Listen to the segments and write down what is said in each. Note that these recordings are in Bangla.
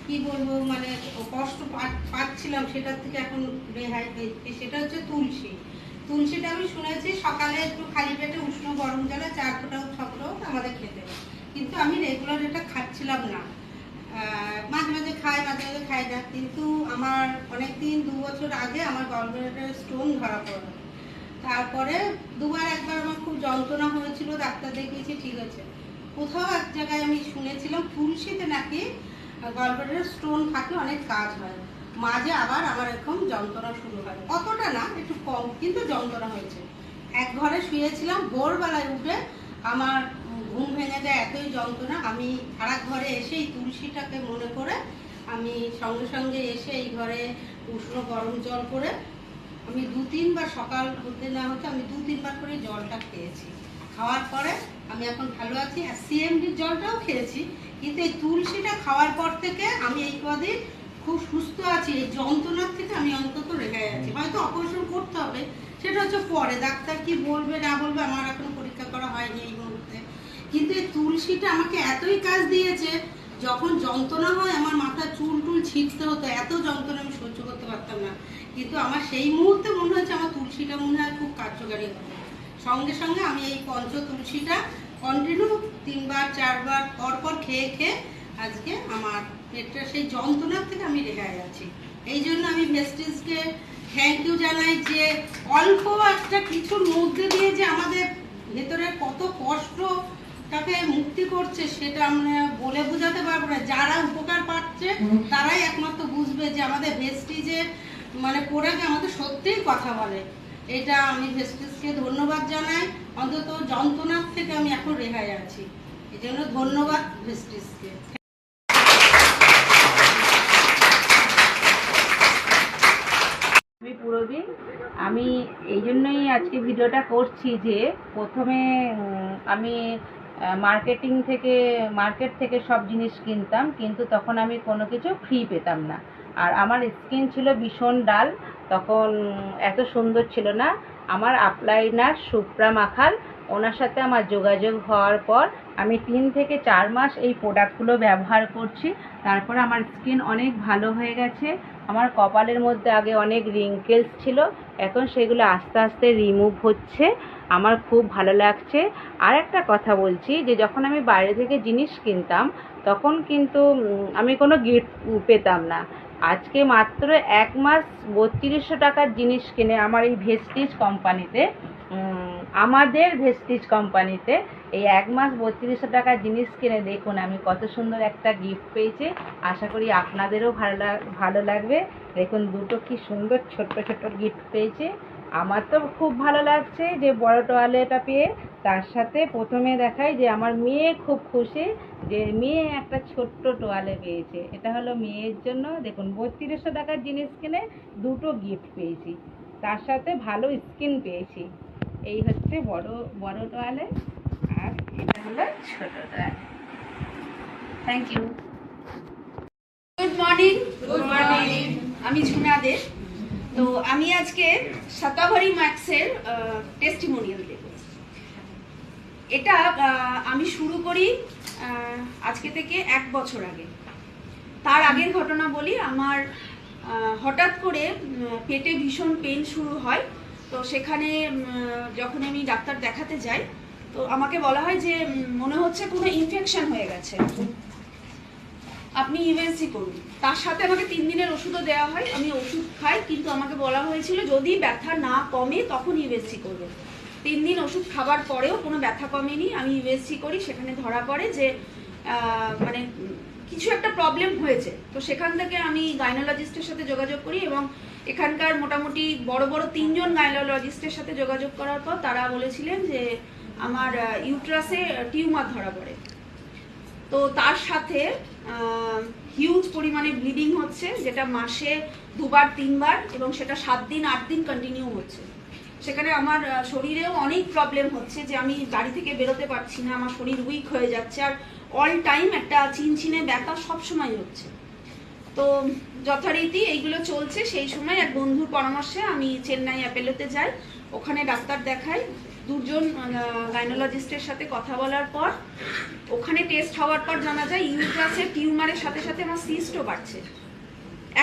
কি বলবো মানে কষ্ট পাচ্ছিলাম সেটার থেকে এখন রেহাই পেয়েছি। সেটা হচ্ছে তুলসী। তুলসীটা আমি শুনেছি সকালে একটু খালি পেটে উষ্ণ গরম জলে 4 ফোঁটা 6 ফোঁটাও আমাদের খেতে, কিন্তু আমি রেগুলার এটা খাচ্ছিলাম না। মাঝে মাঝে খাই, মাঝে মাঝে খাই না। কিন্তু আমার অনেকদিন 2 বছর আগে আমার গলব্লাডারে স্টোন ধরা পড়লো। তারপরে দুবার একবার আমার খুব যন্ত্রণা হয়েছিল, ডাক্তার দেখিয়েছি, ঠিক আছে। কোথাও এক জায়গায় আমি শুনেছিলাম তুলসীতে নাকি গলব্লাডারে স্টোন থাকলে অনেক কাজ হয়। মাঝে আবার আমার এরকম যন্ত্রণা শুরু হয়, অতটা না, একটু কম, কিন্তু যন্ত্রণা হয়েছে। এক ঘরে শুয়েছিলাম, ভোরবেলায় উঠে আমার ঘুম ভেঙে যায়, এতই যন্ত্রণা। আমি আর এক ঘরে এসে এই তুলসীটাকে মনে করে আমি সঙ্গে সঙ্গে এসে এই ঘরে উষ্ণ গরম জল করে আমি 2-3 বার, সকাল হতে না হতে আমি 2-3 বার করে জলটা খেয়েছি। খাওয়ার পরে আমি এখন ভালো আছি। আর সিএমডির জলটাও খেয়েছি, কিন্তু এই তুলসীটা খাওয়ার পর থেকে আমি এই কদিন খুব সুস্থ আছি। এই যন্ত্রণার থেকে আমি অন্তত রেখে আছি। হয়তো অপারেশন করতে হবে, সেটা হচ্ছে পরে, ডাক্তার কি বলবে না বলবে, আমার এখনো পরীক্ষা করা হয়নি এই মুহূর্তে। কিন্তু এই তুলসীটা আমাকে এতই কাজ দিয়েছে, যখন যন্ত্রণা হয় আমার মাথা চুল টুল ছিঁড়তে হতো, এত যন্ত্রণা আমি সহ্য করতে পারতাম না। কিন্তু আমার সেই মুহূর্তে মনে হচ্ছে আমার তুলসীটা মনে হয় খুব কার্যকারী হবে। সঙ্গে সঙ্গে আমি এই পঞ্চ তুলসীটা কন্টিনিউ 3 বার 4 বার পর পর খেয়ে খেয়ে আজকে আমার পেটটা সেই যন্ত্রণার থেকে আমি রেহাই আছি। এই জন্য আমি ভেস্টিজকে থ্যাংক ইউ জানাই, যে অল্প একটা কিছুর মধ্যে দিয়ে যে আমাদের ভেতরের কত কষ্টটাকে মুক্তি করছে সেটা আমরা বলে বোঝাতে পারবো না। যারা উপকার পাচ্ছে তারাই একমাত্র বুঝবে যে আমাদের ভেস্টিজের মানে প্রোডাক্ট আমাদের সত্যিই কথা বলে। এটা আমি ভেস্টিজকে ধন্যবাদ জানাই, অন্তত যন্ত্রণার থেকে আমি এখন রেহাই আছি। এই জন্য ধন্যবাদ ভেস্টিজকে। আমি পুরবী, আমি এই জন্যই আজকে ভিডিওটা করছি যে প্রথমে আমি মার্কেট থেকে সব জিনিস কিনতাম, কিন্তু তখন আমি কোনো কিছু ফ্রি পেতাম না। আর আমার স্কিন ছিল ভীষণ ডাল, তখন এত সুন্দর ছিল না। আমার আপলাইনার সুপ্রা মাখাল, ওনার সাথে আমার যোগাযোগ হওয়ার পর আমি 3 থেকে 4 মাস এই প্রোডাক্টগুলো ব্যবহার করছি। তারপরে আমার স্কিন অনেক ভালো হয়ে গেছে। আমার কপালের মধ্যে আগে অনেক রিঙ্কেলস ছিল, এখন সেগুলো আস্তে আস্তে রিমুভ হচ্ছে। আমার খুব ভালো লাগছে। আর একটা কথা বলছি, যে যখন আমি বাইরে থেকে জিনিস কিনতাম তখন কিন্তু আমি কোনো গিফট পেতাম না। আজকে মাত্র 1 মাস 3200 টাকার জিনিস কিনে আমার এই ভেস্টিজ কোম্পানিতে, আমাদের ভেস্টিজ কোম্পানিতে এই 1 মাস 3200 টাকার জিনিস কিনে দেখুন আমি কত সুন্দর একটা গিফট পেয়েছি। আশা করি আপনাদেরও ভালো লাগবে। দেখুন দুটো কি সুন্দর ছোট্ট ছোট্ট গিফট পেয়েছি। আমার তো খুব ভালো লাগছে যে বড় টোয়ালেটা পেয়ে। তার সাথে প্রথমে দেখাই যে আমার মেয়ে খুব খুশি যে মেয়ে একটা ছোট্ট টোয়ালে পেয়েছে। এটা হলো মেয়ের জন্য। দেখুন 3200 টাকার জিনিস কিনে দুটো গিফট পেয়েছি, তার সাথে ভালো স্কিন পেয়েছি। এই হচ্ছে বড় টোয়ালে, আর এটা হলো ছোট টোয়ালে। Thank you. Good morning. Good morning. আমি ঝুনা দে। তো আমি আজকে শতাবরী ম্যাক্সের টেস্টিমোনিয়াল দেব। এটা আমি শুরু করি আজকে থেকে 1 বছর আগে। তার আগের ঘটনা বলি। আমার হঠাৎ করে পেটে ভীষণ পেন শুরু হয়। তো সেখানে যখন আমি ডাক্তার দেখাতে যাই, তো আমাকে বলা হয় যে মনে হচ্ছে কোনো ইনফেকশন হয়ে গেছে, আপনি ইউএসজি করুন। তার সাথে আমাকে 3 দিনের ওষুধও দেওয়া হয়। আমি ওষুধ খাই, কিন্তু আমাকে বলা হয়েছিল যদি ব্যথা না কমে তখন ইউএসজি করবে। 3 দিন ওষুধ খাবার পরেও কোনো ব্যথা কমেনি। আমি ইউএসজি করি, সেখানে ধরা পড়ে যে মানে কিছু একটা প্রবলেম হয়েছে। তো সেখান থেকে আমি গাইনোলজিস্টের সাথে যোগাযোগ করি, এবং এখানকার মোটামুটি বড় 3 জন গাইনোলজিস্টের সাথে যোগাযোগ করার পর তারা বলেছিলেন যে আমার ইউট্রাসে টিউমার ধরা পড়ে। তো তার সাথে হিউজ পরিমাণে ব্লিডিং হচ্ছে, যেটা মাসে 2 বার 3 বার, এবং সেটা 7 দিন 8 দিন কন্টিনিউ হচ্ছে। সেখানে আমার শরীরেও অনেক প্রবলেম হচ্ছে, যে আমি গাড়ি থেকে বেরোতে পারছি না, আমার শরীর উইক হয়ে যাচ্ছে, আর অল টাইম একটা চিনচিনে ব্যথা সবসময় হচ্ছে। তো যথারীতি এইগুলো চলছে। সেই সময় এক বন্ধুর পরামর্শে আমি চেন্নাই অ্যাপেলোতে যাই, ওখানে ডাক্তার দেখাই। দুজন গাইনোলজিস্টের সাথে কথা বলার পর ওখানে টেস্ট হওয়ার পর জানা যায় ইউট্রাসের টিউমারের সাথে সাথে আমার সিস্টও বাড়ছে,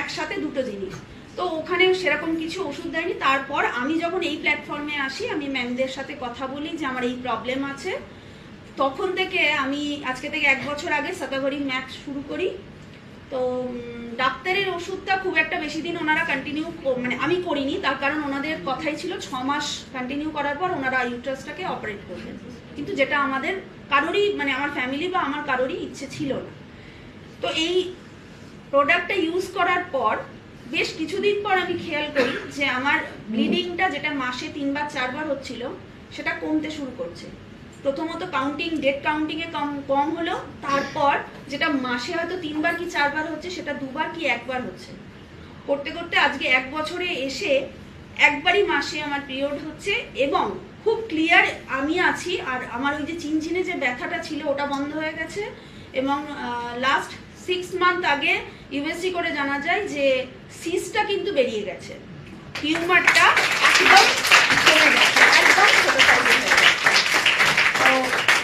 একসাথে দুটো জিনিস। তো ওখানে সেরকম কিছু ওষুধ দেয়নি। তারপর আমি যখন এই প্ল্যাটফর্মে আসি, আমি ম্যামদের সাথে কথা বলি যে আমার এই প্রবলেম আছে, তখন থেকে আমি আজকে থেকে 1 বছর আগে শতাবরী ম্যাক্স শুরু করি। তো ডাক্তারের ওষুধটা খুব একটা বেশি দিন ওনারা কন্টিনিউ, মানে আমি করিনি, তার কারণ ওনাদের কথাই ছিল 6 মাস কন্টিনিউ করার পর ওনারা ইউট্রাসটাকে অপারেট করবেন, কিন্তু যেটা আমাদের কারোরই, মানে আমার ফ্যামিলি বা আমার কারোরই ইচ্ছে ছিল না। তো এই প্রোডাক্টটা ইউজ করার পর বেশ কিছুদিন পর আমি খেয়াল করি যে আমার ব্লিডিংটা, যেটা মাসে 3 বার 4 বার হচ্ছিল, সেটা কমতে শুরু করছে। প্রথমত ডেট কাউন্টিংয়ে কম হলো, তারপর যেটা মাসে হয়তো 3 বার কি 4 বার হচ্ছে, সেটা 2 বার কি 1 বার হচ্ছে। করতে করতে আজকে 1 বছরে এসে একবারই মাসে আমার পিরিয়ড হচ্ছে এবং খুব ক্লিয়ার আমি আছি। আর আমার ওই যে চিনচিনে যে ব্যথাটা ছিল ওটা বন্ধ হয়ে গেছে। এবং লাস্ট 6 মান্থ আগে ইউএসজি করে জানা যায় যে সিস্টটা কিন্তু বেরিয়ে গেছে, টিউমারটা একদম কমে গেছে, একদম ছোট সাইজের হয়ে গেছে। তো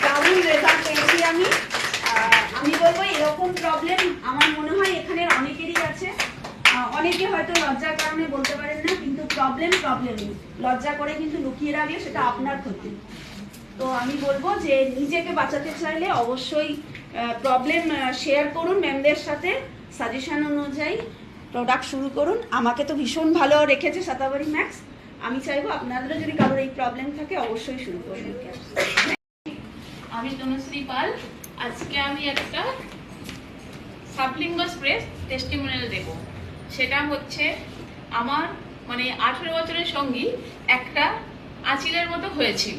দারুণ রেজাল্ট পেয়েছি আমি। আমি বলবো এরকম প্রবলেম আমার মনে হয় এখানের অনেকেরই আছে। অনেকে হয়তো লজ্জার কারণে বলতে পারেন না, কিন্তু প্রবলেমই। লজ্জা করে কিন্তু লুকিয়ে রাখলে সেটা আপনার ক্ষতি। তো আমি বলবো যে নিজেকে বাঁচাতে চাইলে অবশ্যই প্রবলেম শেয়ার করুন ম্যামদের সাথে, সাজেশন অনুযায়ী প্রোডাক্ট শুরু করুন। আমাকে তো ভীষণ ভালো রেখেছে শতাবরী ম্যাক্স। আমি চাইবো আপনাদেরও যদি কারোর এই প্রবলেম থাকে অবশ্যই শুরু করুন। আমি তনুশ্রী পাল। আজকে আমি একটা সাবলিঙ্গাস প্রেস টেস্টিমোনিয়াল দেব। সেটা হচ্ছে আমার মানে 18 বছরের সঙ্গী একটা আঁচিলের মতো হয়েছিল।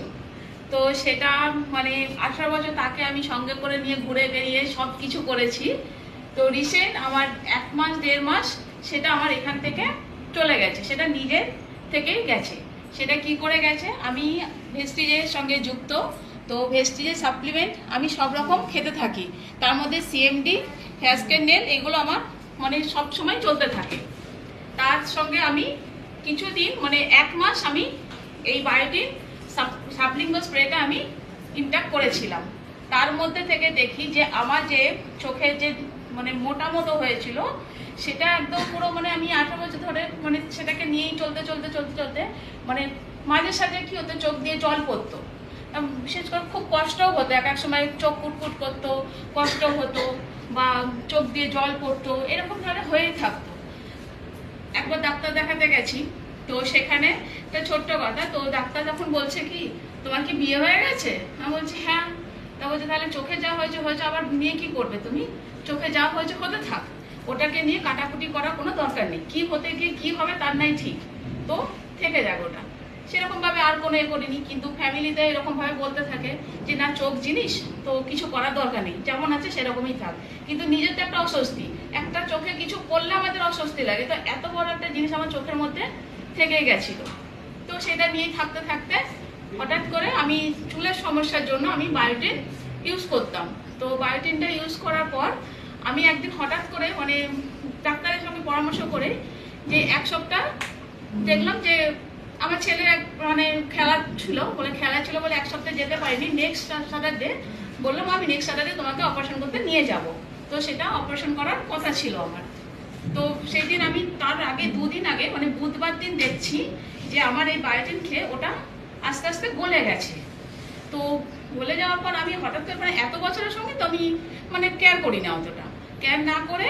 তো সেটা মানে 18 বছর তাকে আমি সঙ্গে করে নিয়ে ঘুরে বেরিয়ে সব কিছু করেছি। তো রিসেন্ট আমার 1 মাস 1.5 মাস সেটা আমার এখান থেকে চলে গেছে, সেটা নিজের থেকেই গেছে। সেটা কি করে গেছে, আমি ভেস্টিজের সঙ্গে যুক্ত। তো ভেস্টিজের সাপ্লিমেন্ট আমি সব রকম খেতে থাকি, তার মধ্যে সিএমডি, হেয়ার স্ক্যান, নেল, এগুলো আমার মানে সব সময় চলতে থাকে। তার সঙ্গে আমি কিছুদিন মানে 1 মাস আমি এই বায়োটিন সাবলিঙ্গাল স্প্রেটা আমি ইনটেক করেছিলাম। তার মধ্যে থেকে দেখি যে আমার যে চোখের যে মানে মোটা মতো হয়েছিল সেটা একদম পুরো মানে আমি 18 বছর ধরে মানে সেটাকে নিয়েই চলতে মানে মাঝে সাঝে কি হতো, চোখ দিয়ে জল পড়তো। বিশেষ করে খুব কষ্টও হতো, এক সময় চোখ কুটকুট করতো, কষ্ট হতো বা চোখ দিয়ে জল পড়তো, এরকম ধরনের হয়েই থাকতো। একবার ডাক্তার দেখাতে গেছি, তো সেখানে একটা ছোট্ট কথা, তো ডাক্তার যখন বলছে কি তোমার কি বিয়ে হয়ে গেছে, আমি বলছি হ্যাঁ। তা বলছে তাহলে চোখে যা হয়েছে আবার নিয়ে কি করবে তুমি, চোখে যা হয়েছে হতে থাক, ওটাকে নিয়ে কাটাকুটি করার কোনো দরকার নেই, কি হতে গিয়ে কি হবে তার নাই ঠিক, তো থেকে যাক ওটা। সেরকম ভাবে আর কোনো করিনি, কিন্তু ফ্যামিলিতে এরকম ভাবে বলতে থাকে যে না চোখ জিনিস তো কিছু করার দরকার নেই, যেমন আছে সেরকমই থাক। কিন্তু নিজের তো একটা অস্বস্তি, একটা চোখে কিছু করলে আমাদের অস্বস্তি লাগে। তো এত বড় একটা জিনিস আমার চোখের মধ্যে থেকেই গেছিল। তো সেটা নিয়েই থাকতে হঠাৎ করে আমি চুলের সমস্যার জন্য আমি বায়োটিন ইউজ করতাম। তো বায়োটিনটা ইউজ করার পর আমি একদিন হঠাৎ করে মানে ডাক্তারের সঙ্গে পরামর্শ করে যে 1 সপ্তাহ দেখলাম যে আমার ছেলের মানে খেলা ছিল বলে 1 সপ্তাহ যেতে পারিনি। নেক্সট স্যাটারডে বললাম আমি নেক্সট স্যাটারডে তোমাকে অপারেশন করতে নিয়ে যাব। তো সেটা অপারেশন করার কথা ছিল আমার। তো সেই দিন আমি তার আগে 2 দিন আগে মানে বুধবার দিন দেখছি যে আমার এই বায়োটিন খেয়ে ওটা আস্তে আস্তে গলে গেছে। তো গলে যাওয়ার পর আমি হঠাৎ করে মানে এত বছরের সঙ্গে তো আমি মানে কেয়ার করি না, অতটা কেয়ার না করে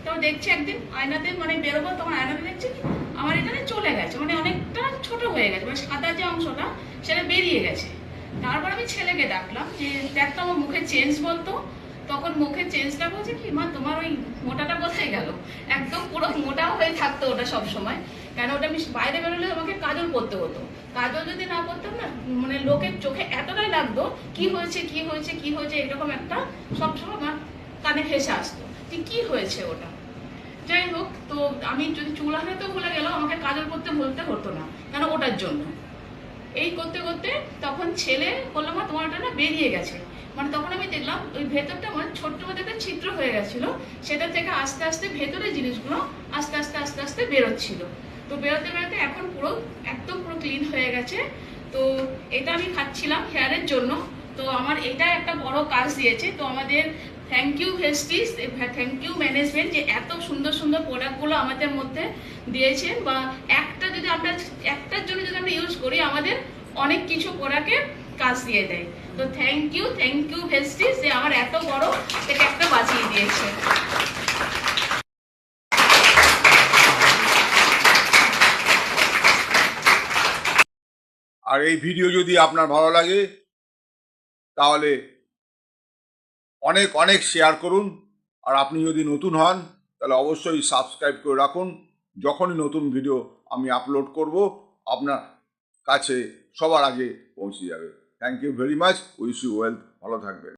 তো দেখছি একদিন আয়নাতে মানে বেরোবো, তখন আয়নাতে দেখছি আমার এখানে চলে গেছে, মানে অনেকটা ছোট হয়ে গেছে, মানে সাদা যে অংশটা সেটা বেরিয়ে গেছে। তারপর আমি ছেলেকে ডাকলাম যে দেখতো আমার মুখে চেঞ্জ বলতো, তখন মুখের চেঞ্জটা বলছে কি মা তোমার ওই মোটাটা কোথায় গেল, একদম পুরো মোটা হয়ে থাকতো ওটা সব সময়। কেন ওটা আমি বাইরে বেরোলে আমাকে কাজল পরতে হতো, কাজল যদি না পরতাম না মানে লোকের চোখে এতটাই লাগতো কি হয়েছে এরকম একটা সবসময় আমার কানে ভেসে আসতো যে কি হয়েছে ওটা। যাই হোক, তো আমি যদি চুল আনাতে ভুলে গেলাম আমাকে কাজল পরতে ভুলতে হতো না, কেন ওটার জন্য। এই করতে করতে তখন ছেলে বললো মা তোমার ওটা না বেরিয়ে গেছে, মানে তখন আমি দেখলাম ওই ভেতরটা মানে ছোট্ট মধ্যে একটা ছিদ্র হয়ে গেছিল, সেটা থেকে আস্তে আস্তে ভেতরের জিনিসগুলো আস্তে আস্তে বেরোচ্ছিল। তো বেরোতে এখন পুরো একদম পুরো ক্লিন হয়ে গেছে। তো এটা আমি খাচ্ছিলাম হেয়ারের জন্য। তো আমার এটা একটা বড় কাজ দিয়েছে। তো আমাদের thank you Vestige, thank you management যে এত সুন্দর সুন্দর প্রোডাক্টগুলো আমাদের মধ্যে দিয়েছে, বা একটার জন্য যদি আমরা ইউজ করি আমাদের অনেক কিছু প্রোডাক্টের কাজ দিয়ে দেয়। তো থ্যাংক ইউ ভেস্টিজ যে আমার এত বড় থেকে একটা বাঁচিয়ে দিয়েছে। আর এই ভিডিও যদি আপনার ভালো লাগে তাহলে অনেক অনেক শেয়ার করুন। আর আপনি যদি নতুন হন তাহলে অবশ্যই সাবস্ক্রাইব করে রাখুন। যখনই নতুন ভিডিও আমি আপলোড করব আপনার কাছে সবার আগে পৌঁছে যাবে। Thank you very much. Wish you wealth. ভালো থাকবেন।